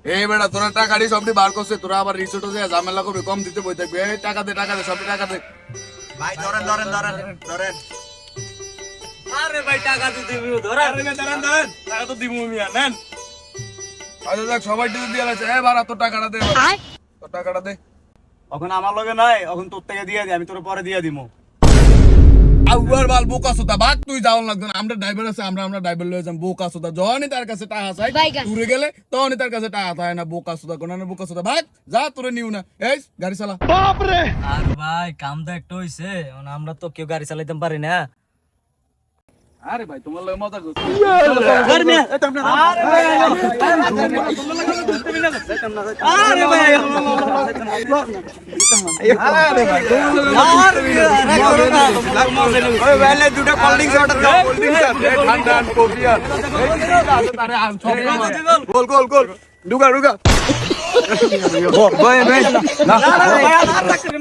এই বেটা তোরা টাকা দিয়ে সবটি বার করছে, তোরা আবার রিসোর্টে যে ঝামেলা করবি, কম দিতে বই থাকবে। এই টাকা দে সবটি টাকা দে। ভাই ধরেন ধরেন ধরেন ধরেন। আরে ভাই টাকা তো দিবি ধরা। আরে ধরেন ধরেন টাকা তো দিমু মিয়া নেন। আচ্ছা দেখ সবাই দিতে দিয়ে আছে। এ বাড়া তোর টাকাটা দে, তোর টাকাটা দে। এখন আমার লগে নাই, এখন তোর থেকে দিয়ে দি, আমি তোর পরে দিয়ে দিমু। আউয়ার বাল বোকা সুতা ভাগ, তুই যাওন লাগবে না। আমরা ড্রাইভার আছে, আমরা ড্রাইভার লয়ে যাম। বোকা সুতা যখনই তার কাছে টাকা চাই, দূরে গেলে তখনই তার কাছে টাকা থাকে না। বোকা সুতা কোন বোকা সুতা ভাগ, যা তোরে নিউ না। এই গাড়ি চালা। আর ভাই কাম তো একটা হইছে, এখন আমরা তো কেউ গাড়ি চালাইতে পারি না। আরে ভাই তোমার লগে মজা করছি। আরে মিয়া এই তো আপনার আরে ভাই আরে ভাই আরে ভাই ওই বেলে দুটো কোল্ড ড্রিঙ্কস অর্ডার দাও, কোল্ড ড্রিঙ্কস আর ঠান্ডা কফি আর আরে আম সব গোল গোল গোল, ঢুকা ঢুকা। ভাই ভাই না না ভাই আর রাখতে